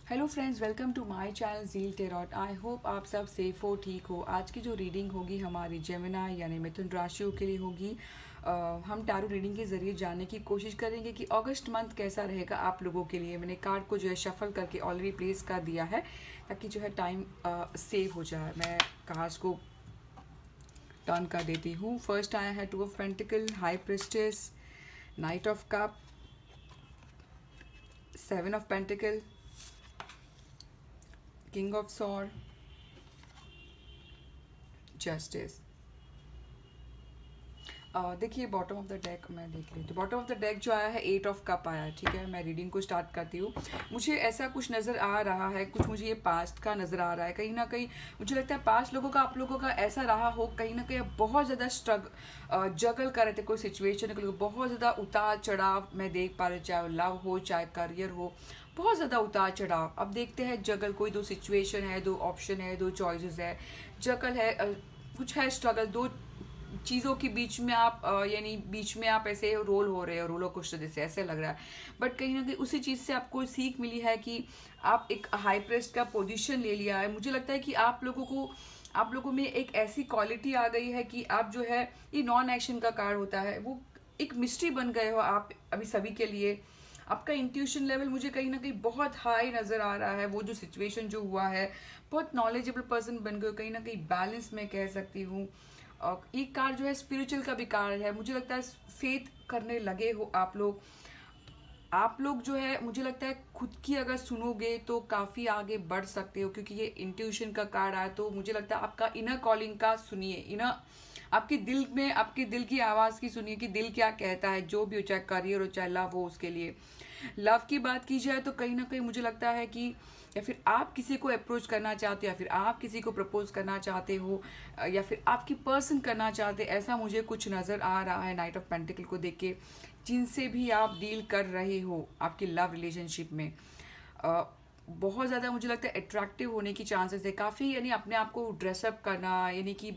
Hello friends, welcome to my channel Zeal tarot. I hope आप सब safe हो, ठीक हो। आज की जो रीडिंग होगी हमारी जेमिनी यानी मिथुन राशियों के लिए होगी। हम टैरो रीडिंग के ज़रिए जानने की कोशिश करेंगे कि अगस्त मंथ कैसा रहेगा आप लोगों के लिए। मैंने कार्ड को जो है शफल करके ऑलरेडी प्लेस कर दिया है ताकि जो है टाइम सेव हो जाए। मैं कार्ड्स को टर्न कर देती हूँ। फर्स्ट आया है 2 of pentacle, high priestess, night of cup, 7 of pentacle, king of sword, justice. देखिए बॉटम ऑफ द डेक मैं देख ली तो बॉटम ऑफ द डेक जो आया है 8 ऑफ कप आया है। ठीक है, मैं रीडिंग को स्टार्ट करती हूँ। मुझे ऐसा कुछ नज़र आ रहा है, कुछ मुझे ये पास्ट का नज़र आ रहा है। कहीं ना कहीं मुझे लगता है पास्ट लोगों का, आप लोगों का ऐसा रहा हो, कहीं ना कहीं आप बहुत ज़्यादा जगल कर रहे थे कोई सिचुएशन को, बहुत ज़्यादा उतार चढ़ाव मैं देख पा रही हूँ, चाहे लव हो चाहे करियर हो, बहुत ज़्यादा उतार चढ़ाव। अब देखते हैं जगल, कोई दो सिचुएशन है, दो ऑप्शन है, दो चॉइसेस है, जगल है, कुछ है स्ट्रगल, दो चीज़ों के बीच में आप यानी बीच में आप ऐसे रोल हो रहे हो, रोलर कोस्टर जैसे ऐसे लग रहा है। बट कहीं ना कहीं उसी चीज़ से आपको सीख मिली है कि आप एक हाई प्रेस्ट का पोजीशन ले लिया है। मुझे लगता है कि आप लोगों में एक ऐसी क्वालिटी आ गई है कि आप जो है, ये नॉन एक्शन का कार्ड होता है, वो एक मिस्ट्री बन गए हो आप अभी सभी के लिए। आपका इंट्यूशन लेवल मुझे कहीं ना कहीं बहुत हाई नज़र आ रहा है। वो जो सिचुएशन जो हुआ है, बहुत नॉलेजेबल पर्सन बन गए हो, कहीं ना कहीं बैलेंस में कह सकती हूँ। एक कार्ड जो है स्पिरिचुअल का भी कार्ड है। मुझे लगता है फेथ करने लगे हो आप लोग जो है, मुझे लगता है खुद की अगर सुनोगे तो काफ़ी आगे बढ़ सकते हो, क्योंकि ये इंट्यूशन का कार्ड आया तो मुझे लगता है आपका इनर कॉलिंग का सुनिए, इनर आपके दिल में, आपके दिल की आवाज़ की सुनिए कि दिल क्या कहता है। जो भी हो, चाहे करियर हो चाहे लव हो, उसके लिए लव की बात की जाए तो कहीं ना कहीं मुझे लगता है कि या फिर आप किसी को अप्रोच करना चाहते हो, या फिर आप किसी को प्रपोज करना चाहते हो, या फिर आपकी पर्सन करना चाहते, ऐसा मुझे कुछ नज़र आ रहा है नाइट ऑफ पेंटिकल को देख के। जिनसे भी आप डील कर रहे हो आपकी लव रिलेशनशिप में, बहुत ज़्यादा मुझे लगता है अट्रैक्टिव होने की चांसेस है काफ़ी। यानी अपने आप को ड्रेसअप करना, यानी कि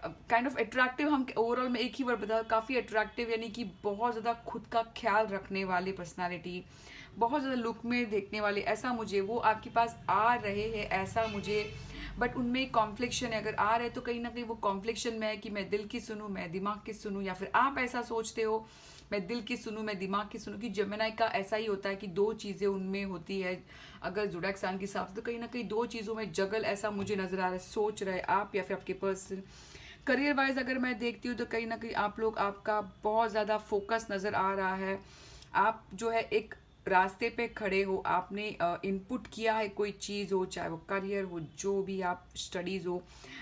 काइंड ऑफ अट्रैक्टिव, हम ओवरऑल में एक ही वर्ड बता, काफ़ी अट्रैक्टिव, यानी कि बहुत ज़्यादा खुद का ख्याल रखने वाली पर्सनालिटी, बहुत ज़्यादा लुक में देखने वाले, ऐसा मुझे वो आपके पास आ रहे हैं, ऐसा मुझे। बट उनमें कॉन्फ्लिक्शन है, अगर आ रहे तो कहीं ना कहीं वो कॉन्फ्लिक्शन में है कि मैं दिल की सुनूं, मैं दिमाग की सुनूं, या फिर आप ऐसा सोचते हो मैं दिल की सुनूं मैं दिमाग की सुनूं। कि जेमिनी का ऐसा ही होता है कि दो चीज़ें उनमें होती है। अगर ज़ोडिएक साइन के हिसाब से तो कहीं ना कहीं दो चीज़ों में जगल, ऐसा मुझे नज़र आ रहा है। सोच रहे आप या फिर आपके पर्सन। करियर वाइज अगर मैं देखती हूँ तो कहीं ना कहीं आप लोग, आपका बहुत ज़्यादा फोकस नज़र आ रहा है। आप जो है एक रास्ते पे खड़े हो, आपने इनपुट किया है, कोई चीज़ हो, चाहे वो करियर हो, जो भी आप स्टडीज़ हो,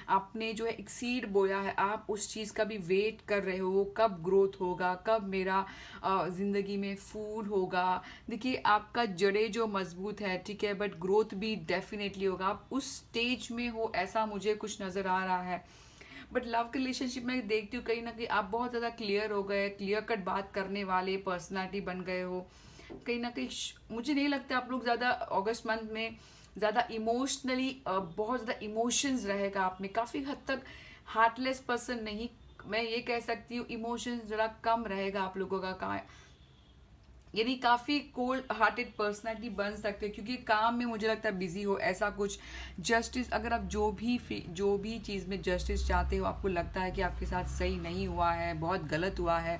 आपने जो है एक सीड बोया है, आप उस चीज़ का भी वेट कर रहे हो, कब ग्रोथ होगा, कब मेरा ज़िंदगी में फूल होगा। देखिए आपका जड़ें जो मजबूत है, ठीक है, बट ग्रोथ भी डेफिनेटली होगा। आप उस स्टेज में हो, ऐसा मुझे कुछ नज़र आ रहा है। बट लव के रिलेशनशिप में देखती हूँ कहीं ना कहीं आप बहुत ज़्यादा क्लियर हो गए, क्लियर कट बात करने वाले पर्सनालिटी बन गए हो। कहीं ना कहीं मुझे नहीं लगता आप लोग ज़्यादा अगस्त मंथ में ज़्यादा इमोशनली, बहुत ज़्यादा इमोशंस रहेगा आप में, काफ़ी हद तक हार्टलेस पर्सन नहीं, मैं ये कह सकती हूँ इमोशंस ज़रा कम रहेगा आप लोगों का। यानी काफ़ी कोल्ड हार्टेड पर्सनैलिटी बन सकते हो, क्योंकि काम में मुझे लगता है बिजी हो, ऐसा कुछ। जस्टिस, अगर आप जो भी चीज़ में जस्टिस चाहते हो, आपको लगता है कि आपके साथ सही नहीं हुआ है, बहुत गलत हुआ है,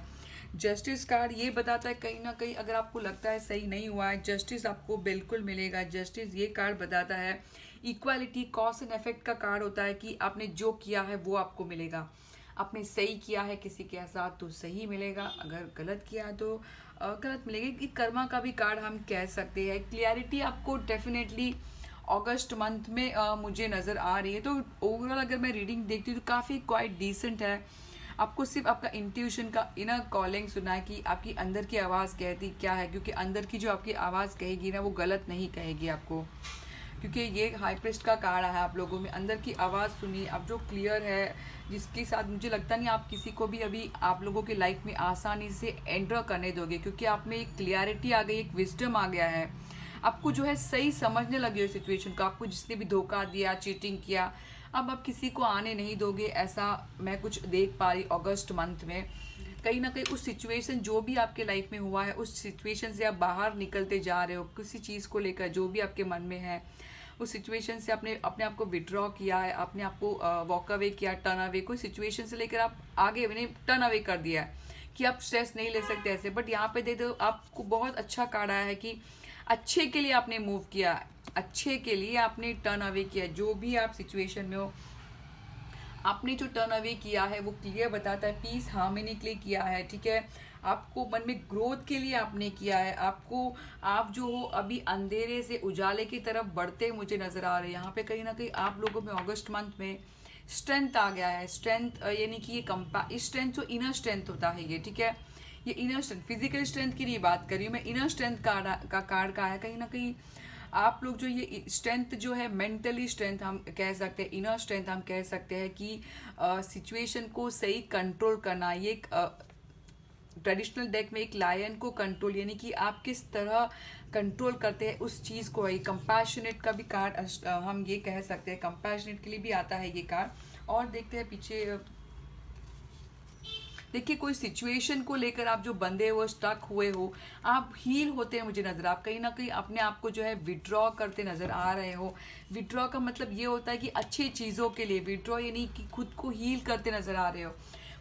जस्टिस कार्ड ये बताता है कहीं ना कहीं अगर आपको लगता है सही नहीं हुआ है, जस्टिस आपको बिल्कुल मिलेगा। जस्टिस ये कार्ड बताता है इक्वालिटी, कॉज एंड इफेक्ट का कार्ड होता है कि आपने जो किया है वो आपको मिलेगा। आपने सही किया है किसी के साथ तो सही मिलेगा, अगर गलत किया तो गलत मिलेगी। कि कर्मा का भी कार्ड हम कह सकते हैं। क्लियरिटी आपको डेफिनेटली अगस्त मंथ में मुझे नज़र आ रही है। तो ओवरऑल अगर मैं रीडिंग देखती हूँ तो काफ़ी क्वाइट डिसेंट है। आपको सिर्फ आपका इंट्यूशन का इनर कॉलिंग सुना है कि आपकी अंदर की आवाज़ कहती क्या है, क्योंकि अंदर की जो आपकी आवाज़ कहेगी ना, वो गलत नहीं कहेगी आपको, क्योंकि ये हाई प्रिस्ट का कार्ड है। आप लोगों में अंदर की आवाज़ सुनिए, अब जो क्लियर है, जिसके साथ मुझे लगता नहीं आप किसी को भी अभी आप लोगों के लाइफ में आसानी से एंटर करने दोगे, क्योंकि आप में एक क्लियरिटी आ गई, एक विजडम आ गया है। आपको जो है सही समझने लगे हो सिचुएशन को। आपको जिसने भी धोखा दिया, चीटिंग किया, अब आप किसी को आने नहीं दोगे, ऐसा मैं कुछ देख पा रही अगस्त मंथ में। कहीं ना कहीं उस सिचुएशन जो भी आपके लाइफ में हुआ है, उस सिचुएशन से आप बाहर निकलते जा रहे हो, किसी चीज़ को लेकर जो भी आपके मन में है, उस सिचुएशन से आपने अपने आप को विड्रॉ किया है, अपने आप को वॉक अवे किया, टर्न अवे, कोई सिचुएशन से लेकर आप आगे मैंने टर्न अवे कर दिया है कि आप स्ट्रेस नहीं ले सकते ऐसे। बट यहाँ पे दे दो, आपको बहुत अच्छा कार्ड आया है कि अच्छे के लिए आपने मूव किया, अच्छे के लिए आपने टर्न अवे किया। जो भी आप सिचुएशन में हो, आपने जो टर्न अवे किया है वो क्लियर बताता है, पीस हार्मनी के लिए किया है, ठीक है। आपको मन में ग्रोथ के लिए आपने किया है। आपको, आप जो हो अभी अंधेरे से उजाले की तरफ बढ़ते मुझे नजर आ रहे हैं। यहाँ पे कहीं ना कहीं आप लोगों में अगस्त मंथ में स्ट्रेंथ आ गया है। स्ट्रेंथ यानी कि ये स्ट्रेंथ जो इनर स्ट्रेंथ होता है ये, ठीक है। ये इनर स्ट्रेंथ, फिजिकल स्ट्रेंथ की नहीं बात कर रही हूँ मैं, इनर स्ट्रेंथ का कार्ड का है। कहीं ना कहीं आप लोग जो ये स्ट्रेंथ जो है, मेंटली स्ट्रेंथ हम कह सकते हैं, इनर स्ट्रेंथ हम कह सकते हैं कि सिचुएशन को सही कंट्रोल करना। ये एक ट्रेडिशनल डेक में एक लायन को कंट्रोल, यानी कि आप किस तरह कंट्रोल करते हैं उस चीज़ को। ये कंपैशनेट का भी कार्ड हम ये कह सकते हैं, कंपैशनेट के लिए भी आता है ये कार्ड। और देखते हैं पीछे, देखिए कोई सिचुएशन को लेकर आप जो बंधे हो, स्टक हुए हो, आप हील होते हैं मुझे नजर। आप कहीं ना कहीं अपने आप को जो है विड्रॉ करते नजर आ रहे हो। विड्रॉ का मतलब ये होता है कि अच्छी चीज़ों के लिए विड्रॉ, यानी कि खुद को हील करते नजर आ रहे हो।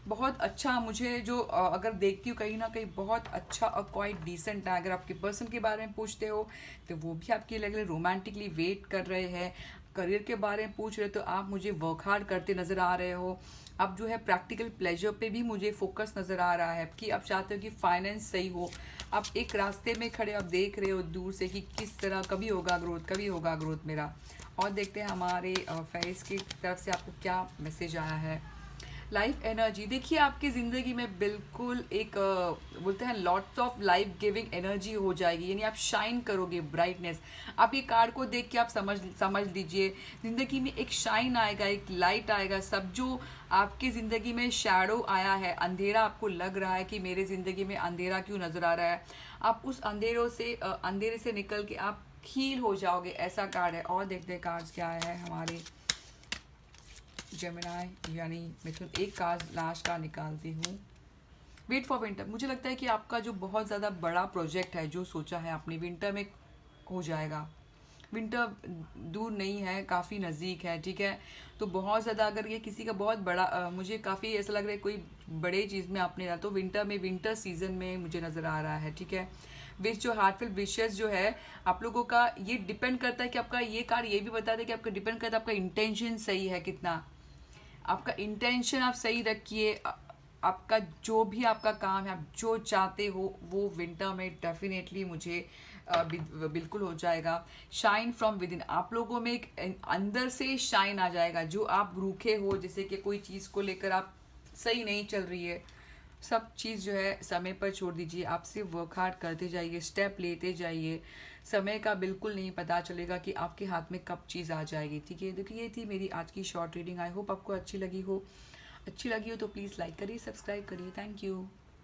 बहुत अच्छा मुझे जो अगर देखती हूँ कहीं ना कहीं बहुत अच्छा और क्वाइट डिसेंट है। अगर आपके पर्सन के बारे में पूछते हो तो वो भी आपके लिए रोमांटिकली वेट कर रहे हैं। करियर के बारे में पूछ रहे हो तो आप मुझे वर्क हार्ड करते नजर आ रहे हो। अब जो है प्रैक्टिकल प्लेजर पे भी मुझे फोकस नज़र आ रहा है कि आप चाहते हो कि फाइनेंस सही हो। आप एक रास्ते में खड़े, आप देख रहे हो दूर से कि किस तरह कभी होगा ग्रोथ, कभी होगा ग्रोथ मेरा। और देखते हैं हमारे फेस की तरफ से आपको क्या मैसेज आया है। लाइफ एनर्जी, देखिए आपकी ज़िंदगी में बिल्कुल एक बोलते हैं lots of life giving energy हो जाएगी, यानी आप शाइन करोगे, ब्राइटनेस। आप ये कार्ड को देख के आप समझ लीजिए ज़िंदगी में एक शाइन आएगा, एक लाइट आएगा। सब जो आपकी ज़िंदगी में शैडो आया है, अंधेरा आपको लग रहा है कि मेरे ज़िंदगी में अंधेरा क्यों नज़र आ रहा है, आप उस अंधेरे से निकल के आप हील हो जाओगे, ऐसा कार्ड है। और देखते हैं कार्ड्स क्या है हमारे जेमिनी यानी मिथुन। एक कार्ड लास्ट का निकालती हूँ, वेट फॉर विंटर। मुझे लगता है कि आपका जो बहुत ज़्यादा बड़ा प्रोजेक्ट है जो सोचा है आपने, विंटर में हो जाएगा। विंटर दूर नहीं है, काफ़ी नज़दीक है, ठीक है। तो बहुत ज़्यादा अगर ये किसी का बहुत बड़ा मुझे काफ़ी ऐसा लग रहा है कोई बड़े चीज़ में आपने डाला, तो विंटर में, विंटर सीजन में मुझे नज़र आ रहा है, ठीक है। विश जो हार्टफुल विशेस जो है आप लोगों का, ये डिपेंड करता है कि आपका, ये कार्ड ये भी बताता है कि आपका डिपेंड करता है आपका इंटेंशन सही है कितना। आपका इंटेंशन आप सही रखिए। आपका जो भी आपका काम है, आप जो चाहते हो वो विंटर में डेफिनेटली मुझे बिल्कुल हो जाएगा। शाइन फ्रॉम विद इन, आप लोगों में एक अंदर से शाइन आ जाएगा। जो आप रूखे हो, जैसे कि कोई चीज़ को लेकर आप सही नहीं चल रही है, सब चीज़ जो है समय पर छोड़ दीजिए। आप सिर्फ वर्क हार्ड करते जाइए, स्टेप लेते जाइए। समय का बिल्कुल नहीं पता चलेगा कि आपके हाथ में कब चीज़ आ जाएगी, ठीक है। देखिए ये थी मेरी आज की शॉर्ट रीडिंग। आई होप आपको अच्छी लगी हो। अच्छी लगी हो तो प्लीज़ लाइक करिए, सब्सक्राइब करिए। Thank you.